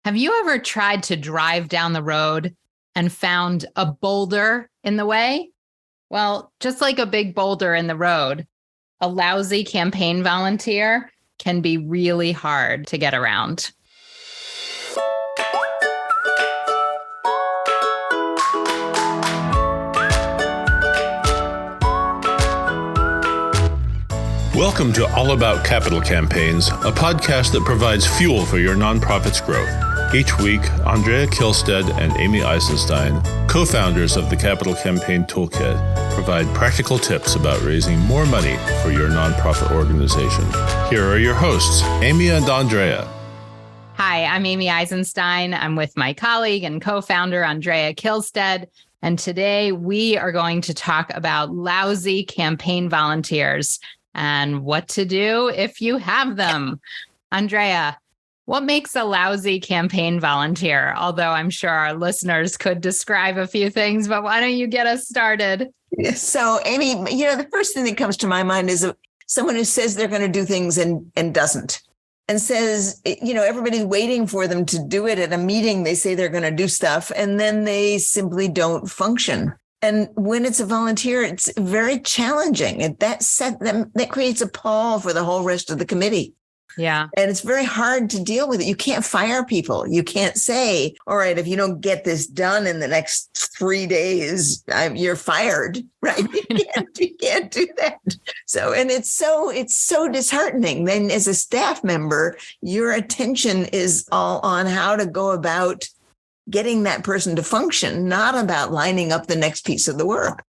Have you ever tried to drive down the road and found a boulder in the way? Well, just like a big boulder in the road, a lousy campaign volunteer can be really hard to get around. Welcome to All About Capital Campaigns, a podcast that provides fuel for your nonprofit's growth. Each week, Andrea Kilstead and Amy Eisenstein, co-founders of the Capital Campaign Toolkit, provide practical tips about raising more money for your nonprofit organization. Here are your hosts, Amy and Andrea. Hi, I'm Amy Eisenstein. I'm with my colleague and co-founder, Andrea Kilstead. And today we are going to talk about lousy campaign volunteers and what to do if you have them. Andrea, what makes a lousy campaign volunteer? Although I'm sure our listeners could describe a few things, but why don't you get us started? So, Amy, the first thing that comes to my mind is someone who says they're going to do things and doesn't, and says, everybody's waiting for them to do it at a meeting. They say they're going to do stuff, and then they simply don't function. And when it's a volunteer, it's very challenging. That creates a pall for the whole rest of the committee. Yeah. And it's very hard to deal with it. You can't fire people. You can't say, all right, if you don't get this done in the next 3 days, you're fired, right? You can't do that. So, and it's so disheartening. Then as a staff member, your attention is all on how to go about getting that person to function, not about lining up the next piece of the work,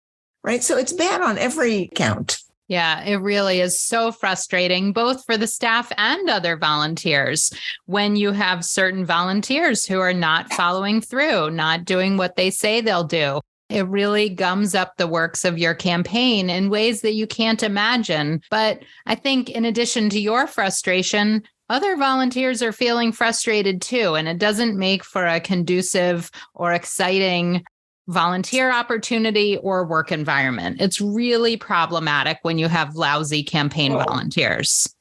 right? So it's bad on every count. Yeah, it really is so frustrating, both for the staff and other volunteers, when you have certain volunteers who are not following through, not doing what they say they'll do. It really gums up the works of your campaign in ways that you can't imagine. But I think in addition to your frustration, other volunteers are feeling frustrated too, and it doesn't make for a conducive or exciting volunteer opportunity or work environment. It's really problematic when you have lousy campaign volunteers.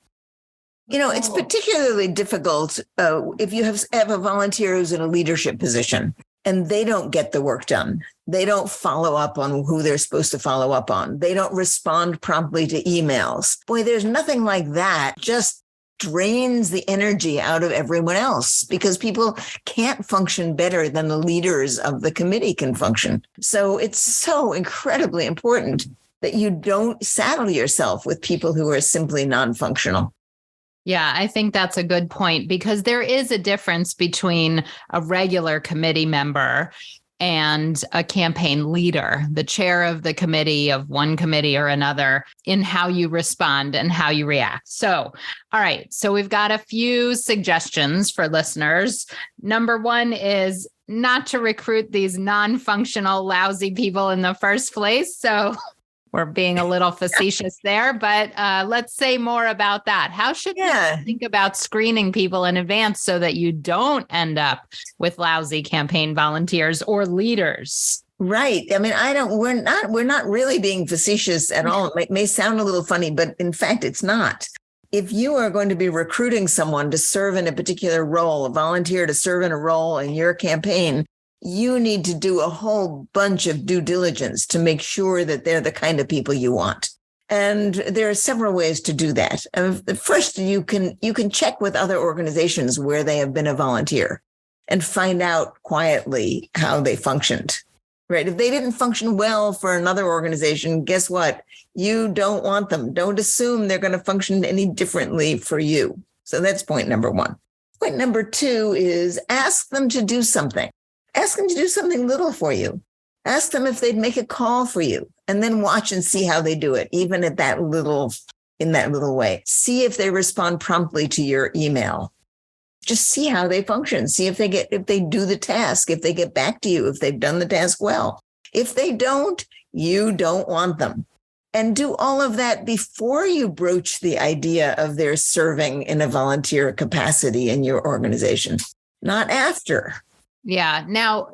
It's particularly difficult if you have a volunteer who's in a leadership position and they don't get the work done. They don't follow up on who they're supposed to follow up on. They don't respond promptly to emails. Boy, there's nothing like that. Just drains the energy out of everyone else because people can't function better than the leaders of the committee can function. So it's so incredibly important that you don't saddle yourself with people who are simply non-functional. Yeah, I think that's a good point because there is a difference between a regular committee member and a campaign leader, the chair of the committee of one committee or another, in how you respond and how you react. So, all right. So we've got a few suggestions for listeners. Number one is not to recruit these non-functional, lousy people in the first place. So we're being a little facetious there, but let's say more about that. How should you think about screening people in advance so that you don't end up with lousy campaign volunteers or leaders? Right. I mean, we're not really being facetious at all. It may sound a little funny, but in fact, it's not. If you are going to be recruiting someone to serve in a particular role, a volunteer to serve in a role in your campaign, you need to do a whole bunch of due diligence to make sure that they're the kind of people you want. And there are several ways to do that. First, you can check with other organizations where they have been a volunteer and find out quietly how they functioned, right? If they didn't function well for another organization, guess what? You don't want them. Don't assume they're going to function any differently for you. So that's point number one. Point number two is ask them to do something. Ask them to do something little for you. Ask them if they'd make a call for you and then watch and see how they do it, even in that little way. See if they respond promptly to your email. Just see how they function. See if they do the task, if they get back to you, if they've done the task well. If they don't, you don't want them. And do all of that before you broach the idea of their serving in a volunteer capacity in your organization, not after. Yeah. Now,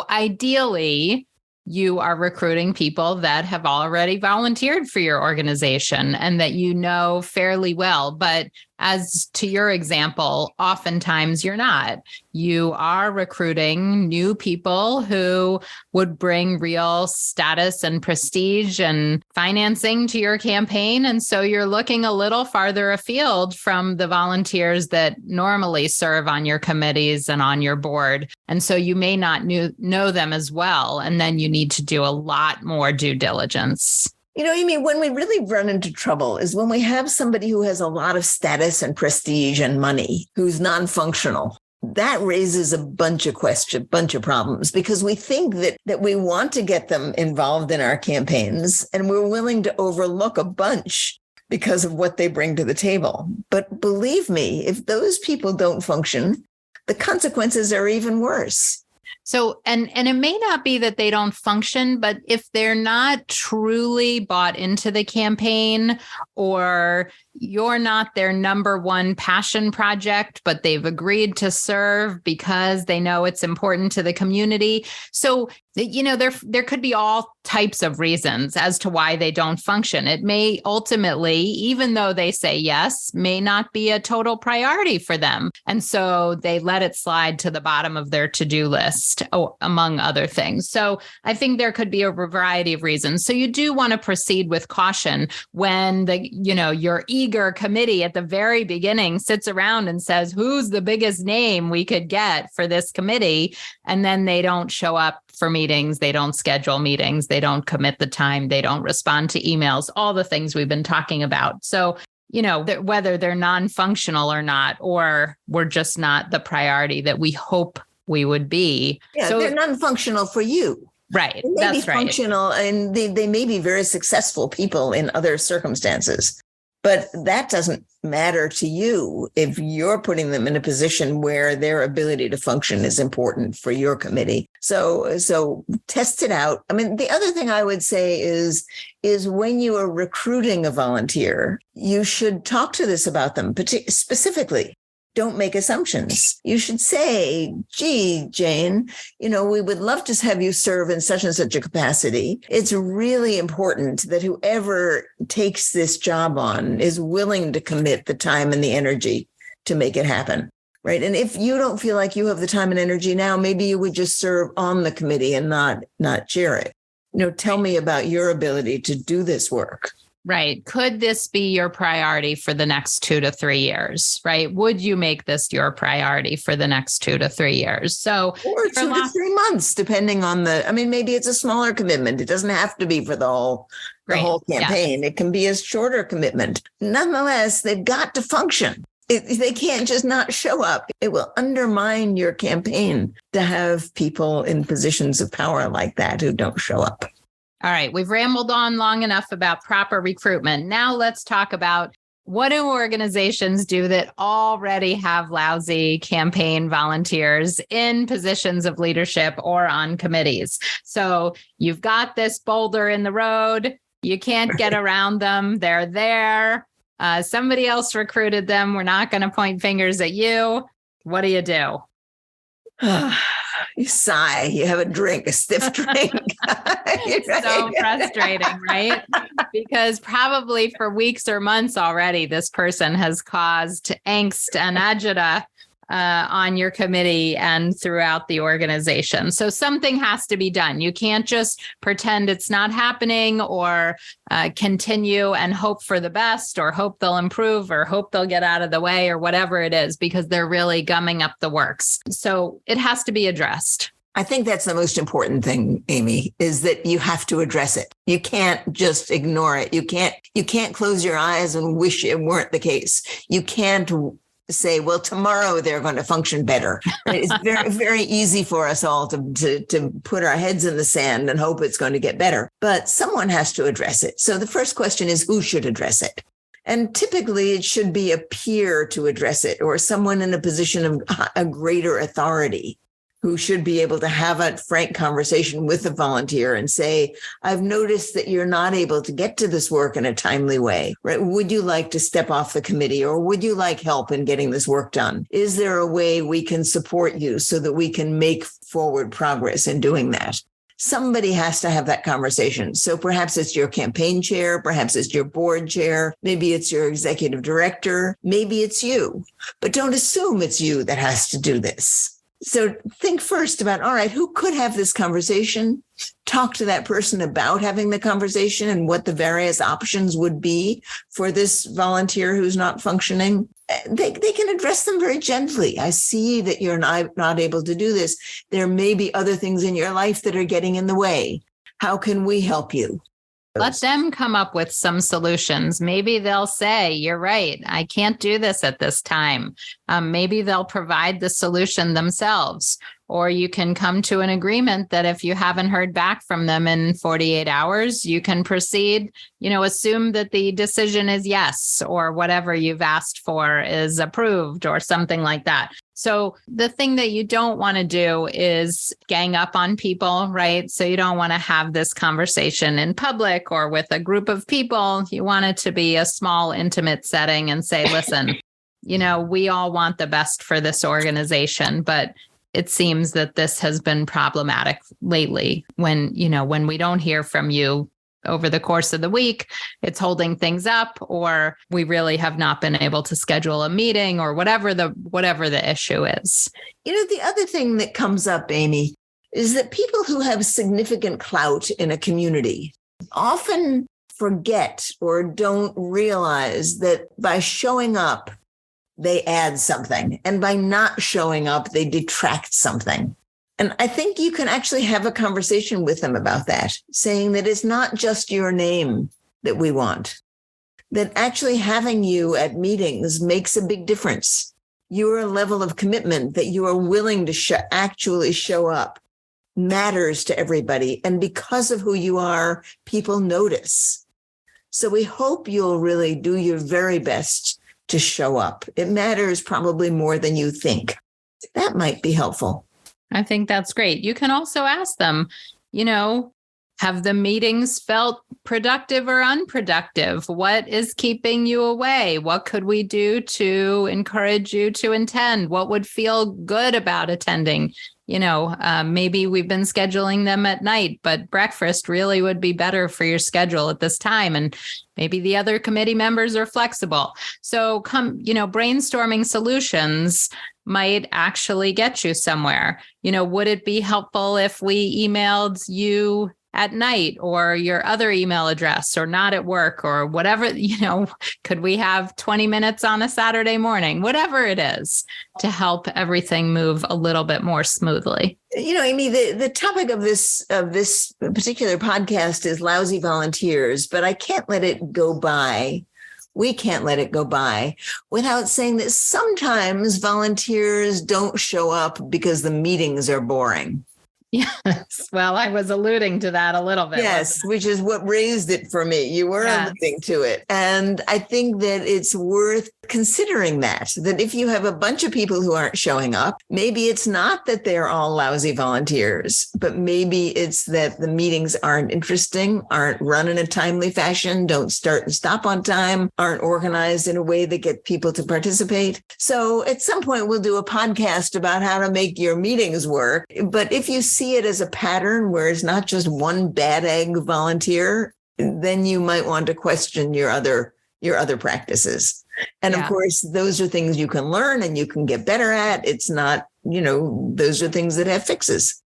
ideally, you are recruiting people that have already volunteered for your organization and that you know fairly well. But as to your example, oftentimes you're not. You are recruiting new people who would bring real status and prestige and financing to your campaign. And so you're looking a little farther afield from the volunteers that normally serve on your committees and on your board. And so you may not know them as well. And then you need to do a lot more due diligence. Amy, when we really run into trouble is when we have somebody who has a lot of status and prestige and money, who's non-functional. That raises a bunch of problems, because we think that we want to get them involved in our campaigns and we're willing to overlook a bunch because of what they bring to the table. But believe me, if those people don't function, the consequences are even worse. So, and it may not be that they don't function, but if they're not truly bought into the campaign, or you're not their number one passion project, but they've agreed to serve because they know it's important to the community. So, there could be all types of reasons as to why they don't function. It may ultimately, even though they say yes, may not be a total priority for them. And so they let it slide to the bottom of their to-do list, among other things. So I think there could be a variety of reasons. So you do want to proceed with caution when your eager committee at the very beginning sits around and says, who's the biggest name we could get for this committee? And then they don't show up for meetings, they don't schedule meetings, they don't commit the time, they don't respond to emails, all the things we've been talking about. So, whether they're non-functional or not, or we're just not the priority that we hope we would be. Yeah, so, they're non-functional for you. Right. They may be functional, and they may be very successful people in other circumstances. But that doesn't matter to you if you're putting them in a position where their ability to function is important for your committee. So test it out. I mean, the other thing I would say is when you are recruiting a volunteer, you should talk to this about them specifically. Don't make assumptions. You should say, gee, Jane, we would love to have you serve in such and such a capacity. It's really important that whoever takes this job on is willing to commit the time and the energy to make it happen. Right. And if you don't feel like you have the time and energy now, maybe you would just serve on the committee and not chair it. Tell me about your ability to do this work. Right. Could this be your priority for the next 2 to 3 years? Right. Would you make this your priority for the next 2 to 3 years? So, or 2 to 3 months, depending on maybe it's a smaller commitment. It doesn't have to be for the whole campaign. Yeah. It can be a shorter commitment. Nonetheless, they've got to function. They can't just not show up. It will undermine your campaign to have people in positions of power like that who don't show up. All right, we've rambled on long enough about proper recruitment. Now let's talk about what do organizations do that already have lousy campaign volunteers in positions of leadership or on committees. So you've got this boulder in the road. You can't get around them. They're there. Somebody else recruited them. We're not going to point fingers at you. What do you do? You sigh, you have a stiff drink. So frustrating, right? Because probably for weeks or months already, this person has caused angst and agita on your committee and throughout the organization. So something has to be done. You can't just pretend it's not happening or continue and hope for the best or hope they'll improve or hope they'll get out of the way or whatever it is, because they're really gumming up the works. So it has to be addressed. I think that's the most important thing, Amy, is that you have to address it. You can't just ignore it. You can't close your eyes and wish it weren't the case. You can't say, well, tomorrow they're going to function better. It's very, very easy for us all to put our heads in the sand and hope it's going to get better. But someone has to address it. So the first question is, who should address it? And typically it should be a peer to address it, or someone in a position of a greater authority who should be able to have a frank conversation with the volunteer and say, I've noticed that you're not able to get to this work in a timely way, right? Would you like to step off the committee, or would you like help in getting this work done? Is there a way we can support you so that we can make forward progress in doing that? Somebody has to have that conversation. So perhaps it's your campaign chair, perhaps it's your board chair, maybe it's your executive director, maybe it's you. But don't assume it's you that has to do this. So think first about, all right, who could have this conversation? Talk to that person about having the conversation and what the various options would be for this volunteer who's not functioning. They can address them very gently. I see that you're not able to do this. There may be other things in your life that are getting in the way. How can we help you? Let them come up with some solutions. Maybe they'll say, you're right, I can't do this at this time. Maybe they'll provide the solution themselves. Or you can come to an agreement that if you haven't heard back from them in 48 hours, you can proceed, assume that the decision is yes, or whatever you've asked for is approved or something like that. So the thing that you don't want to do is gang up on people, right? So you don't want to have this conversation in public or with a group of people. You want it to be a small, intimate setting and say, listen, we all want the best for this organization, but it seems that this has been problematic lately when we don't hear from you over the course of the week, it's holding things up, or we really have not been able to schedule a meeting, or whatever the issue is. The other thing that comes up, Amy, is that people who have significant clout in a community often forget or don't realize that by showing up, they add something. And by not showing up, they detract something. And I think you can actually have a conversation with them about that, saying that it's not just your name that we want, that actually having you at meetings makes a big difference. Your level of commitment, that you are willing to actually show up, matters to everybody. And because of who you are, people notice. So we hope you'll really do your very best to show up. It matters probably more than you think. That might be helpful. I think that's great. You can also ask them, have the meetings felt productive or unproductive? What is keeping you away? What could we do to encourage you to attend? What would feel good about attending? Maybe we've been scheduling them at night, but breakfast really would be better for your schedule at this time. And maybe the other committee members are flexible. So brainstorming solutions might actually get you somewhere. Would it be helpful if we emailed you at night, or your other email address, or not at work, or whatever, could we have 20 minutes on a Saturday morning, whatever it is, to help everything move a little bit more smoothly? Amy, the topic of this particular podcast is lousy volunteers, but I can't let it go by. We can't let it go by without saying that sometimes volunteers don't show up because the meetings are boring. Yes. Well, I was alluding to that a little bit. Yes, which is what raised it for me. You were alluding to it. And I think that it's worth considering that if you have a bunch of people who aren't showing up, maybe it's not that they're all lousy volunteers, but maybe it's that the meetings aren't interesting, aren't run in a timely fashion, don't start and stop on time, aren't organized in a way that get people to participate. So at some point, we'll do a podcast about how to make your meetings work. But if you see it as a pattern where it's not just one bad egg volunteer, then you might want to question your other practices. And of course, those are things you can learn and you can get better at. It's not, those are things that have fixes.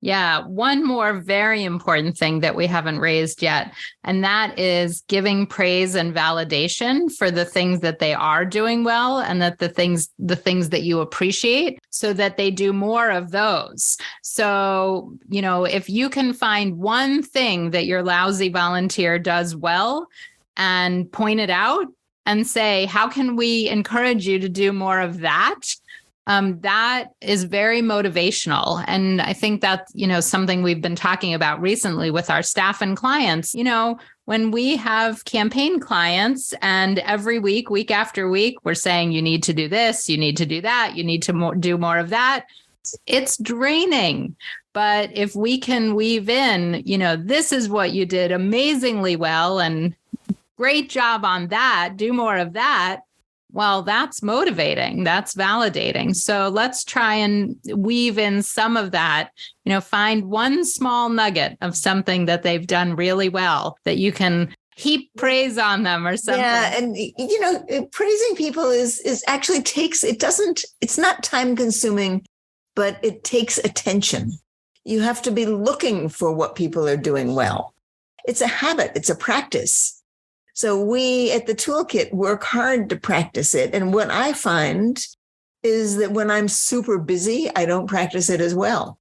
Yeah. One more very important thing that we haven't raised yet, and that is giving praise and validation for the things that they are doing well, and that the things that you appreciate, so that they do more of those. So, if you can find one thing that your lousy volunteer does well and point it out and say, how can we encourage you to do more of that? That is very motivational. And I think that's, something we've been talking about recently with our staff and clients. When we have campaign clients and every week after week, we're saying, you need to do this, you need to do that, you need to do more of that. It's draining. But if we can weave in, this is what you did amazingly well, and great job on that, do more of that. Well, that's motivating. That's validating. So let's try and weave in some of that, find one small nugget of something that they've done really well that you can heap praise on them or something. Yeah. And, praising people is actually it's not time consuming, but it takes attention. You have to be looking for what people are doing well. It's a habit. It's a practice. So we at the Toolkit work hard to practice it. And what I find is that when I'm super busy, I don't practice it as well.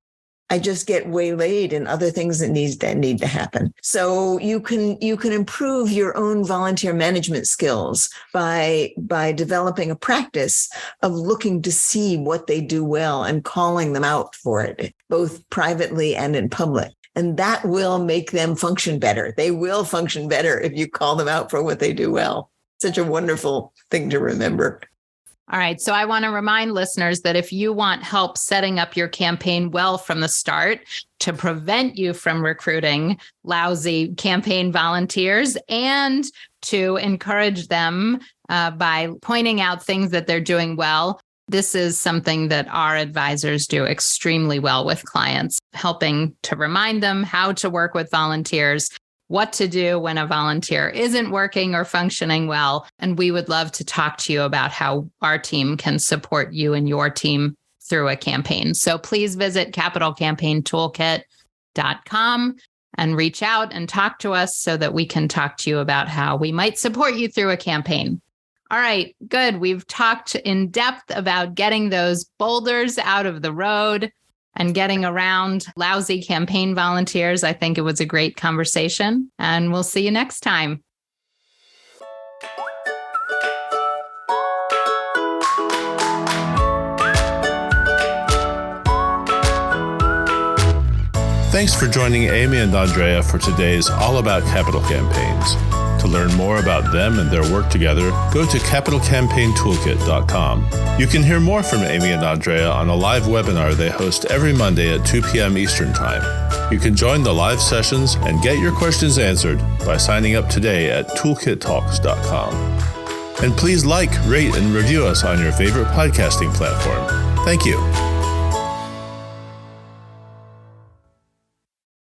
I just get waylaid in other things that need to happen. So you can improve your own volunteer management skills by developing a practice of looking to see what they do well and calling them out for it, both privately and in public. And that will make them function better. They will function better if you call them out for what they do well. Such a wonderful thing to remember. All right. So I want to remind listeners that if you want help setting up your campaign well from the start to prevent you from recruiting lousy campaign volunteers and to encourage them by pointing out things that they're doing well, this is something that our advisors do extremely well with clients, helping to remind them how to work with volunteers, what to do when a volunteer isn't working or functioning well. And we would love to talk to you about how our team can support you and your team through a campaign. So please visit capitalcampaigntoolkit.com and reach out and talk to us so that we can talk to you about how we might support you through a campaign. All right, good. We've talked in depth about getting those boulders out of the road and getting around lousy campaign volunteers. I think it was a great conversation, and we'll see you next time. Thanks for joining Amy and Andrea for today's All About Capital Campaigns. To learn more about them and their work together, go to capitalcampaigntoolkit.com. You can hear more from Amy and Andrea on a live webinar they host every Monday at 2 p.m. Eastern Time. You can join the live sessions and get your questions answered by signing up today at toolkittalks.com. And please like, rate, and review us on your favorite podcasting platform. Thank you.